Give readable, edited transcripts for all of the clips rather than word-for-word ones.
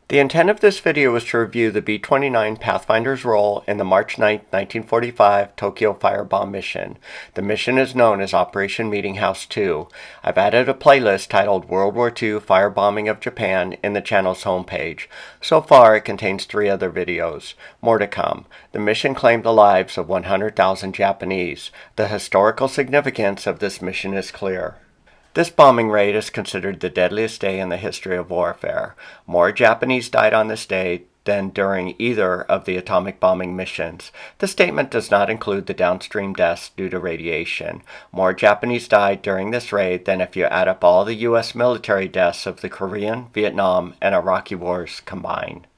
The intent of this video is to review the B-29 Pathfinder's role in the March 9, 1945 Tokyo firebomb mission. The mission is known as Operation Meeting House 2. I've added a playlist titled World War II Firebombing of Japan in the channel's homepage. So far, it contains 3 other videos. More to come. The mission claimed the lives of 100,000 Japanese. The historical significance of this mission is clear. This bombing raid is considered the deadliest day in the history of warfare. More Japanese died on this day than during either of the atomic bombing missions. The statement does not include the downstream deaths due to radiation. More Japanese died during this raid than if you add up all the U.S. military deaths of the Korean, Vietnam, and Iraqi wars combined.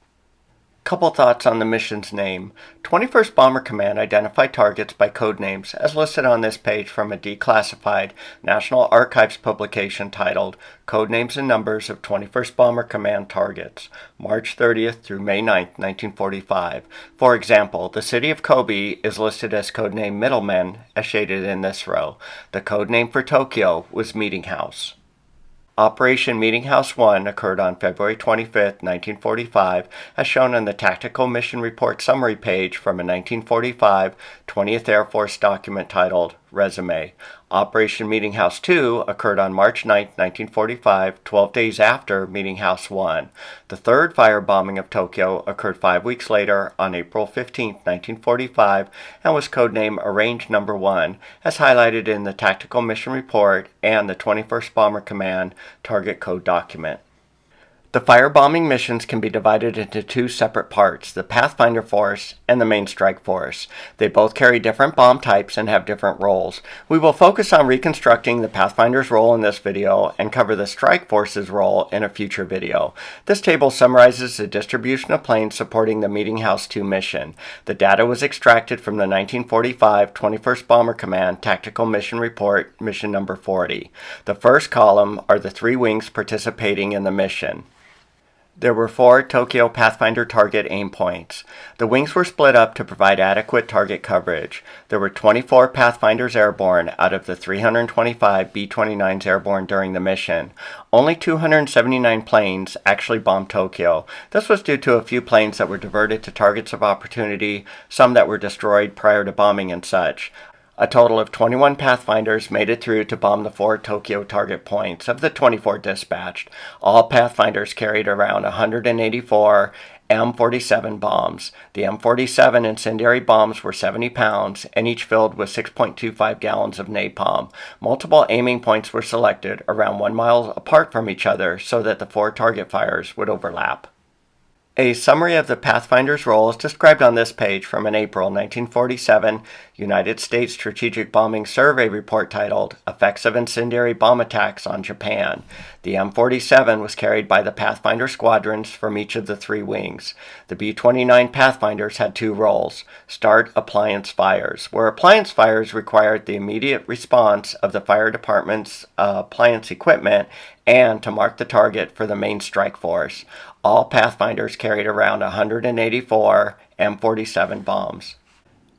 Couple thoughts on the mission's name. 21st Bomber Command identified targets by code names as listed on this page from a declassified National Archives publication titled Codenames and Numbers of 21st Bomber Command Targets, March 30th through May 9th, 1945. For example, the city of Kobe is listed as codename Middlemen, as shaded in this row. The codename for Tokyo was Meeting House. Operation Meeting House 1 occurred on February 25, 1945, as shown on the Tactical Mission Report Summary page from a 1945 20th Air Force document titled Resume. Operation Meeting House 2 occurred on March 9, 1945, 12 days after Meeting House 1. The third firebombing of Tokyo occurred 5 weeks later on April 15, 1945, and was codenamed Arrange No. 1, as highlighted in the Tactical Mission Report and the 21st Bomber Command Target Code document. The firebombing missions can be divided into 2 separate parts, the Pathfinder Force and the Main Strike Force. They both carry different bomb types and have different roles. We will focus on reconstructing the Pathfinder's role in this video and cover the Strike Force's role in a future video. This table summarizes the distribution of planes supporting the Meeting House 2 mission. The data was extracted from the 1945 21st Bomber Command Tactical Mission Report, Mission Number 40. The first column are the 3 wings participating in the mission. There were 4 Tokyo Pathfinder target aim points. The wings were split up to provide adequate target coverage. There were 24 Pathfinders airborne out of the 325 B-29s airborne during the mission. Only 279 planes actually bombed Tokyo. This was due to a few planes that were diverted to targets of opportunity, some that were destroyed prior to bombing and such. A total of 21 Pathfinders made it through to bomb the 4 Tokyo target points of the 24 dispatched. All Pathfinders carried around 184 M47 bombs. The M47 incendiary bombs were 70 pounds and each filled with 6.25 gallons of napalm. Multiple aiming points were selected around 1 mile apart from each other so that the 4 target fires would overlap. A summary of the Pathfinder's role is described on this page from an April 1947 United States Strategic Bombing Survey report titled Effects of Incendiary Bomb Attacks on Japan. The M47 was carried by the Pathfinder squadrons from each of the 3 wings. The B-29 Pathfinders had 2 roles: start appliance fires, where appliance fires required the immediate response of the fire department's appliance equipment, and to mark the target for the main strike force. All Pathfinders carried around 184 M47 bombs.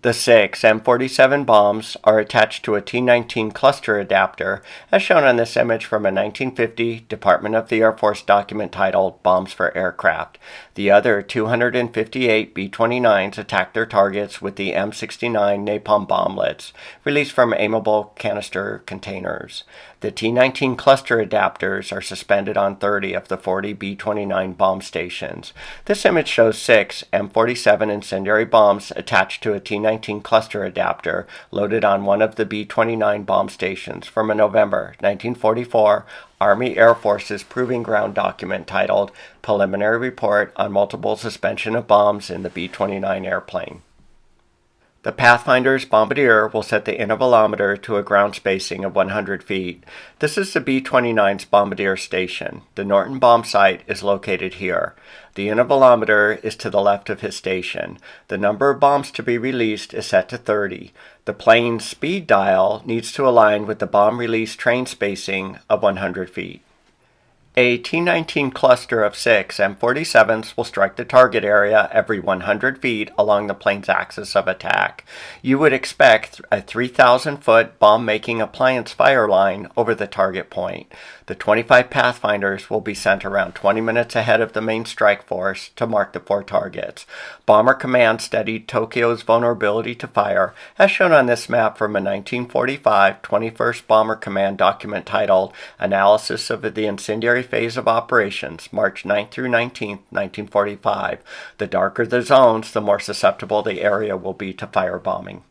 The 6 M47 bombs are attached to a T-19 cluster adapter, as shown on this image from a 1950 Department of the Air Force document titled Bombs for Aircraft. The other 258 B-29s attacked their targets with the M69 napalm bomblets, released from aimable canister containers. The T-19 cluster adapters are suspended on 30 of the 40 B-29 bomb stations. This image shows 6 M47 incendiary bombs attached to a T-19 cluster adapter loaded on one of the B-29 bomb stations from a November 1944 Army Air Force's Proving Ground document titled Preliminary Report on Multiple Suspension of Bombs in the B-29 Airplane. The Pathfinder's bombardier will set the intervalometer to a ground spacing of 100 feet. This is the B-29's bombardier station. The Norton bomb site is located here. The intervalometer is to the left of his station. The number of bombs to be released is set to 30. The plane's speed dial needs to align with the bomb release train spacing of 100 feet. A T-19 cluster of 6 M47s will strike the target area every 100 feet along the plane's axis of attack. You would expect a 3,000-foot bomb-making appliance fire line over the target point. The 25 Pathfinders will be sent around 20 minutes ahead of the main strike force to mark the 4 targets. Bomber Command studied Tokyo's vulnerability to fire, as shown on this map from a 1945 21st Bomber Command document titled Analysis of the Incendiary Phase of Operations, March 9 through 19, 1945. The darker the zones, the more susceptible the area will be to firebombing.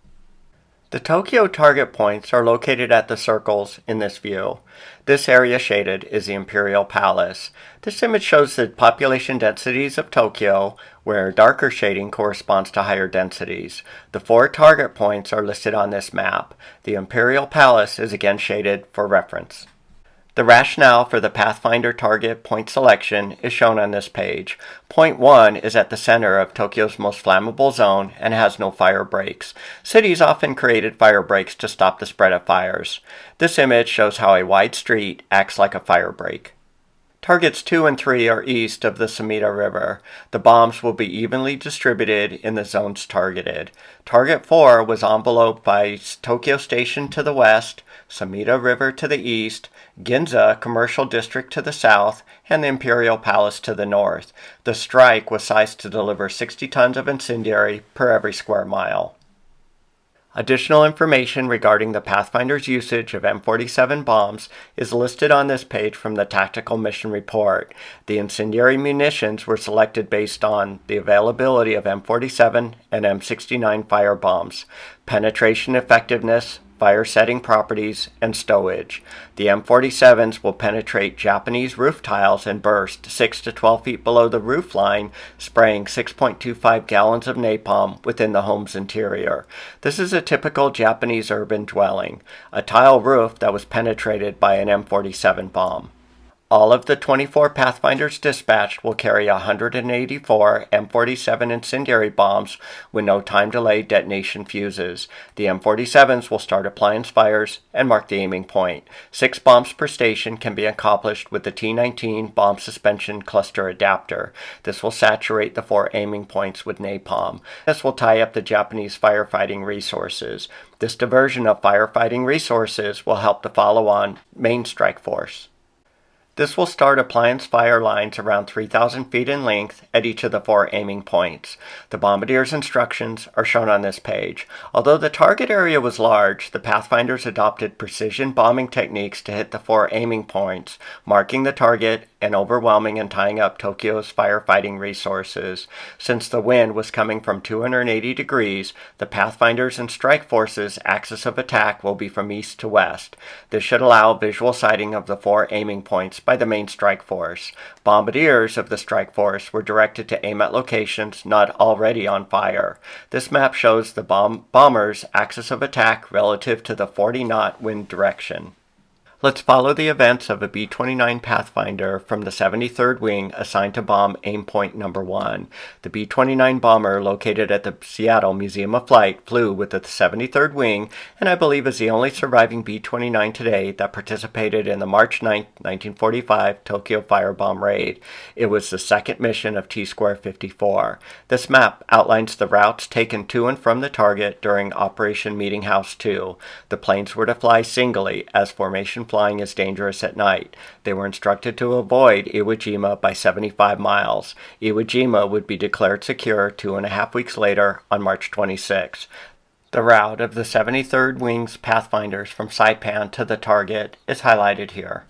The Tokyo target points are located at the circles in this view. This area shaded is the Imperial Palace. This image shows the population densities of Tokyo, where darker shading corresponds to higher densities. The 4 target points are listed on this map. The Imperial Palace is again shaded for reference. The rationale for the Pathfinder target point selection is shown on this page. Point 1 is at the center of Tokyo's most flammable zone and has no fire breaks. Cities often created fire breaks to stop the spread of fires. This image shows how a wide street acts like a fire break. Targets 2 and 3 are east of the Sumida River. The bombs will be evenly distributed in the zones targeted. Target 4 was enveloped by Tokyo Station to the west, Sumida River to the east, Ginza Commercial District to the south, and the Imperial Palace to the north. The strike was sized to deliver 60 tons of incendiary per every square mile. Additional information regarding the Pathfinder's usage of M47 bombs is listed on this page from the Tactical Mission Report. The incendiary munitions were selected based on the availability of M47 and M69 firebombs, penetration effectiveness, fire setting properties, and stowage. The M47s will penetrate Japanese roof tiles and burst 6 to 12 feet below the roof line, spraying 6.25 gallons of napalm within the home's interior. This is a typical Japanese urban dwelling, a tile roof that was penetrated by an M47 bomb. All of the 24 Pathfinders dispatched will carry 184 M47 incendiary bombs with no time delay detonation fuses. The M47s will start appliance fires and mark the aiming point. 6 bombs per station can be accomplished with the T-19 bomb suspension cluster adapter. This will saturate the 4 aiming points with napalm. This will tie up the Japanese firefighting resources. This diversion of firefighting resources will help the follow-on main strike force. This will start appliance fire lines around 3,000 feet in length at each of the 4 aiming points. The bombardier's instructions are shown on this page. Although the target area was large, the Pathfinders adopted precision bombing techniques to hit the 4 aiming points, marking the target and overwhelming and tying up Tokyo's firefighting resources. Since the wind was coming from 280 degrees, the Pathfinders and strike forces' axis of attack will be from east to west. This should allow visual sighting of the 4 aiming points by the main strike force. Bombardiers of the strike force were directed to aim at locations not already on fire. This map shows the bomber's axis of attack relative to the 40-knot wind direction. Let's follow the events of a B-29 Pathfinder from the 73rd Wing assigned to bomb aim point number 1. The B-29 bomber, located at the Seattle Museum of Flight, flew with the 73rd Wing, and I believe is the only surviving B-29 today that participated in the March 9, 1945 Tokyo firebomb raid. It was the second mission of T-Square 54. This map outlines the routes taken to and from the target during Operation Meeting House 2. The planes were to fly singly, as formation flying is dangerous at night. They were instructed to avoid Iwo Jima by 75 miles. Iwo Jima would be declared secure 2.5 weeks later on March 26. The route of the 73rd Wing's Pathfinders from Saipan to the target is highlighted here.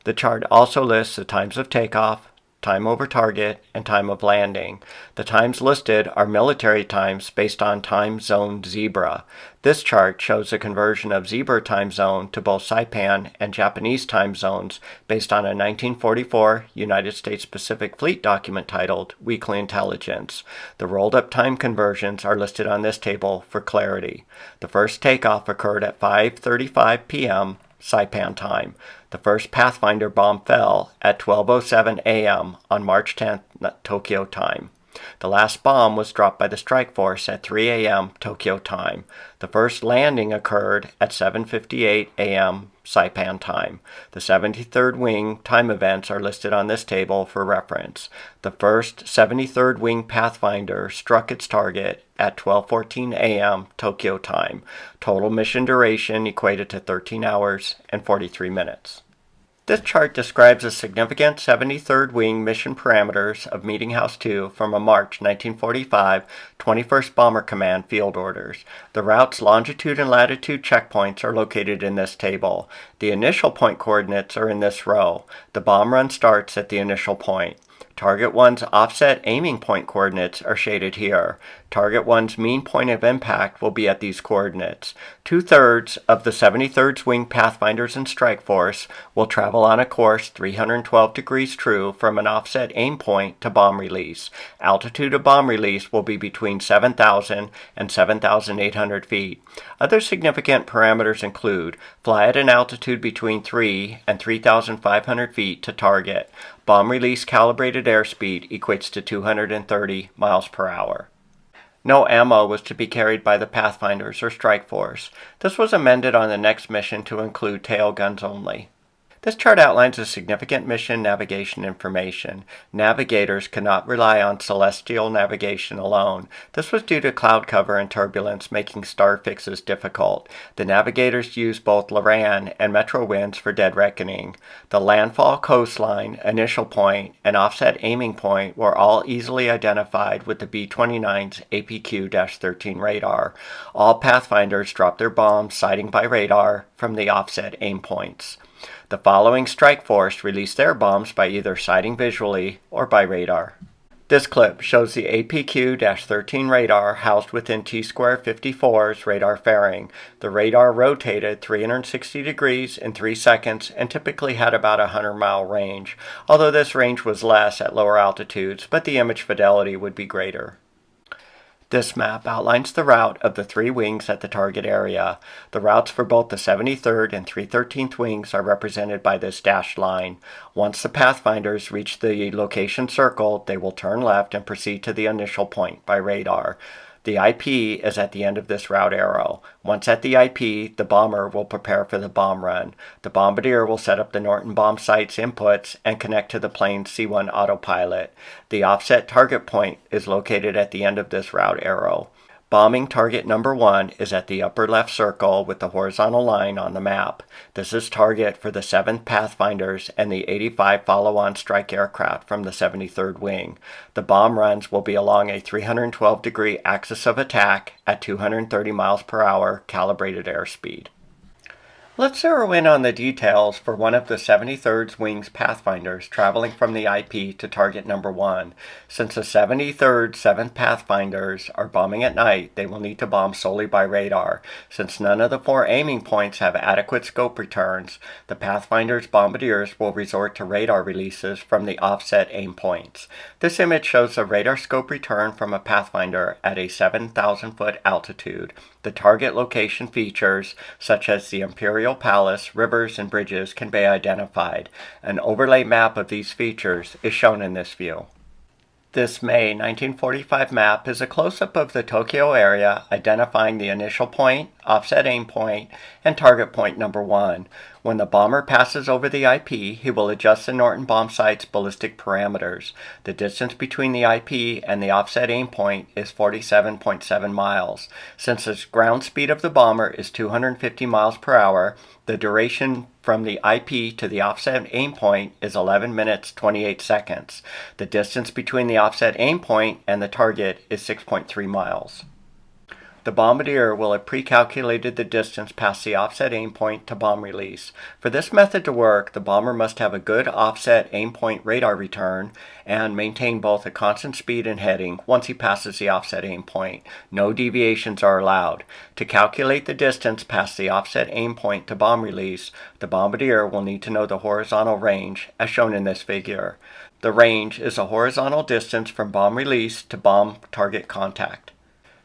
The chart also lists the times of takeoff, time over target, and time of landing. The times listed are military times based on time zone zebra. This chart shows a conversion of zebra time zone to both Saipan and Japanese time zones based on a 1944 United States Pacific Fleet document titled Weekly Intelligence. The rolled up time conversions are listed on this table for clarity. The first takeoff occurred at 5:35 p.m. Saipan time. The first Pathfinder bomb fell at 12:07 a.m. on March 10th, Tokyo time. The last bomb was dropped by the strike force at 3 a.m. Tokyo time. The first landing occurred at 7:58 a.m. Saipan time. The 73rd Wing time events are listed on this table for reference. The first 73rd Wing Pathfinder struck its target at 12:14 a.m. Tokyo time. Total mission duration equated to 13 hours and 43 minutes. This chart describes the significant 73rd Wing mission parameters of Meeting House 2 from a March 1945 21st Bomber Command field orders. The route's longitude and latitude checkpoints are located in this table. The initial point coordinates are in this row. The bomb run starts at the initial point. Target 1's offset aiming point coordinates are shaded here. Target 1's mean point of impact will be at these coordinates. 2/3 of the 73rd Wing Pathfinders and Strike Force will travel on a course 312 degrees true from an offset aim point to bomb release. Altitude of bomb release will be between 7,000 and 7,800 feet. Other significant parameters include fly at an altitude between 3 and 3,500 feet to target. Bomb release calibrated airspeed equates to 230 miles per hour. No ammo was to be carried by the Pathfinders or Strike Force. This was amended on the next mission to include tail guns only. This chart outlines the significant mission navigation information. Navigators cannot rely on celestial navigation alone. This was due to cloud cover and turbulence making star fixes difficult. The navigators used both Loran and Metro winds for dead reckoning. The landfall coastline, initial point, and offset aiming point were all easily identified with the B-29's APQ-13 radar. All Pathfinders dropped their bombs sighting by radar from the offset aim points. The following strike force released their bombs by either sighting visually or by radar. This clip shows the APQ-13 radar housed within T-Square 54's radar fairing. The radar rotated 360 degrees in 3 seconds and typically had about a 100-mile range, although this range was less at lower altitudes, but the image fidelity would be greater. This map outlines the route of the 3 wings at the target area. The routes for both the 73rd and 313th Wings are represented by this dashed line. Once the Pathfinders reach the location circled, they will turn left and proceed to the initial point by radar. The IP is at the end of this route arrow. Once at the IP, the bomber will prepare for the bomb run. The bombardier will set up the Norton bomb sight's inputs and connect to the plane's C-1 autopilot. The offset target point is located at the end of this route arrow. Bombing target number 1 is at the upper left circle with the horizontal line on the map. This is target for the 7th Pathfinders and the 85 follow-on strike aircraft from the 73rd Wing. The bomb runs will be along a 312-degree axis of attack at 230 miles per hour calibrated airspeed. Let's zero in on the details for one of the 73rd Wing's Pathfinders traveling from the IP to target number 1. Since the 73rd 7th Pathfinders are bombing at night, they will need to bomb solely by radar. Since none of the 4 aiming points have adequate scope returns, the Pathfinder's bombardiers will resort to radar releases from the offset aim points. This image shows the radar scope return from a Pathfinder at a 7,000-foot altitude. The target location features, such as the Imperial Palace, rivers, and bridges, can be identified. An overlay map of these features is shown in this view. This May 1945 map is a close-up of the Tokyo area, identifying the initial point, offset aim point, and target point number 1. When the bomber passes over the IP, he will adjust the Norton bomb sight's ballistic parameters. The distance between the IP and the offset aim point is 47.7 miles. Since the ground speed of the bomber is 250 miles per hour, the duration from the IP to the offset aim point is 11 minutes 28 seconds. The distance between the offset aim point and the target is 6.3 miles. The bombardier will have pre-calculated the distance past the offset aim point to bomb release. For this method to work, the bomber must have a good offset aim point radar return and maintain both a constant speed and heading once he passes the offset aim point. No deviations are allowed. To calculate the distance past the offset aim point to bomb release, the bombardier will need to know the horizontal range, as shown in this figure. The range is a horizontal distance from bomb release to bomb target contact.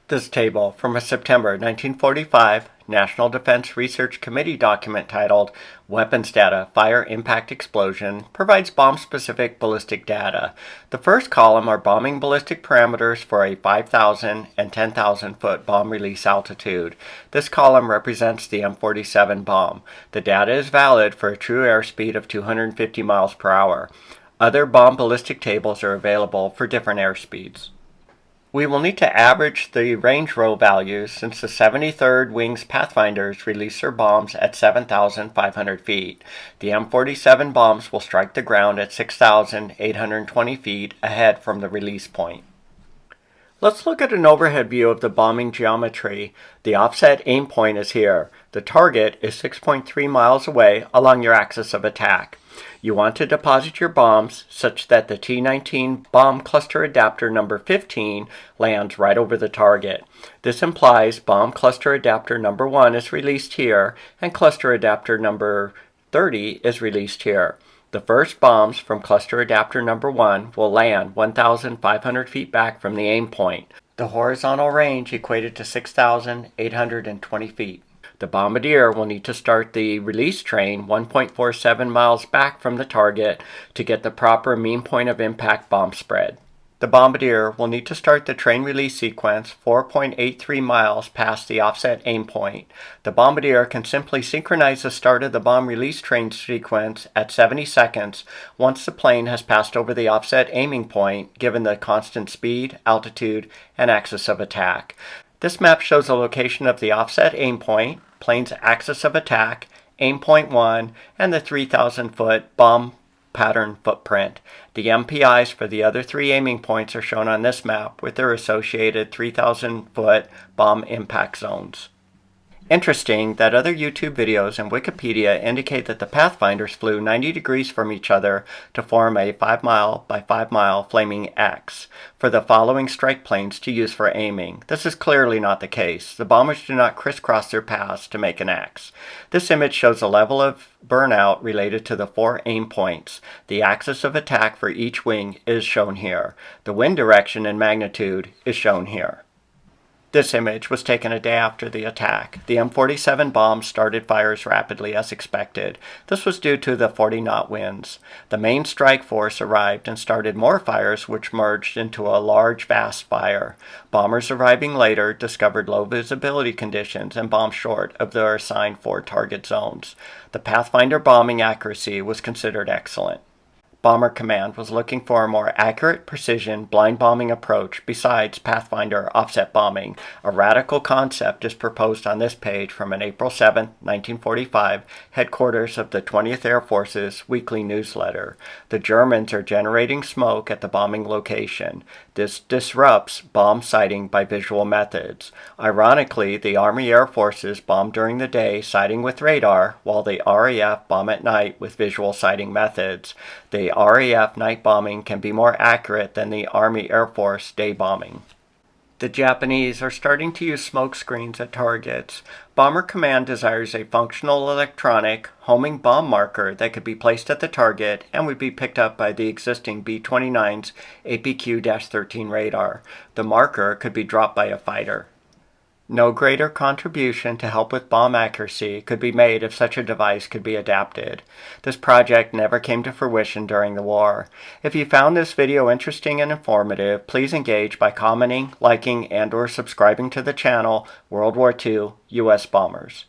This table from a September 1945 National Defense Research Committee document titled Weapons Data, Fire Impact Explosion provides bomb-specific ballistic data. The first column are bombing ballistic parameters for a 5,000 and 10,000 foot bomb release altitude. This column represents the M47 bomb. The data is valid for a true airspeed of 250 miles per hour. Other bomb ballistic tables are available for different airspeeds. We will need to average the range row values since the 73rd Wing's Pathfinders release their bombs at 7,500 feet. The M47 bombs will strike the ground at 6,820 feet ahead from the release point. Let's look at an overhead view of the bombing geometry. The offset aim point is here. The target is 6.3 miles away along your axis of attack. You want to deposit your bombs such that the T-19 bomb cluster adapter number 15 lands right over the target. This implies bomb cluster adapter number 1 is released here and cluster adapter number 30 is released here. The first bombs from cluster adapter number 1 will land 1,500 feet back from the aim point. The horizontal range equated to 6,820 feet. The bombardier will need to start the release train 1.47 miles back from the target to get the proper mean point of impact bomb spread. The bombardier will need to start the train release sequence 4.83 miles past the offset aim point. The bombardier can simply synchronize the start of the bomb release train sequence at 70 seconds once the plane has passed over the offset aiming point, given the constant speed, altitude, and axis of attack. This map shows the location of the offset aim point, plane's axis of attack, aim point 1, and the 3,000 foot bomb pattern footprint. The MPIs for the other 3 aiming points are shown on this map with their associated 3,000 foot bomb impact zones. Interesting that other YouTube videos and Wikipedia indicate that the Pathfinders flew 90 degrees from each other to form a 5 mile by 5 mile flaming X for the following strike planes to use for aiming. This is clearly not the case. The bombers do not crisscross their paths to make an X. This image shows the level of burnout related to the 4 aim points. The axis of attack for each wing is shown here. The wind direction and magnitude is shown here. This image was taken a day after the attack. The M47 bomb started fires rapidly as expected. This was due to the 40-knot winds. The main strike force arrived and started more fires, which merged into a large, vast fire. Bombers arriving later discovered low visibility conditions and bombed short of their assigned 4 target zones. The Pathfinder bombing accuracy was considered excellent. Bomber Command was looking for a more accurate, precision, blind bombing approach besides Pathfinder offset bombing. A radical concept is proposed on this page from an April 7, 1945, headquarters of the 20th Air Force's weekly newsletter. The Germans are generating smoke at the bombing location. This disrupts bomb sighting by visual methods. Ironically, the Army Air Forces bomb during the day, sighting with radar, while the RAF bomb at night with visual sighting methods. The RAF night bombing can be more accurate than the Army Air Force day bombing. The Japanese are starting to use smoke screens at targets. Bomber Command desires a functional electronic homing bomb marker that could be placed at the target and would be picked up by the existing B-29's APQ-13 radar. The marker could be dropped by a fighter. No greater contribution to help with bomb accuracy could be made if such a device could be adapted. This project never came to fruition during the war. If you found this video interesting and informative, please engage by commenting, liking, and/or subscribing to the channel World War II U.S. Bombers.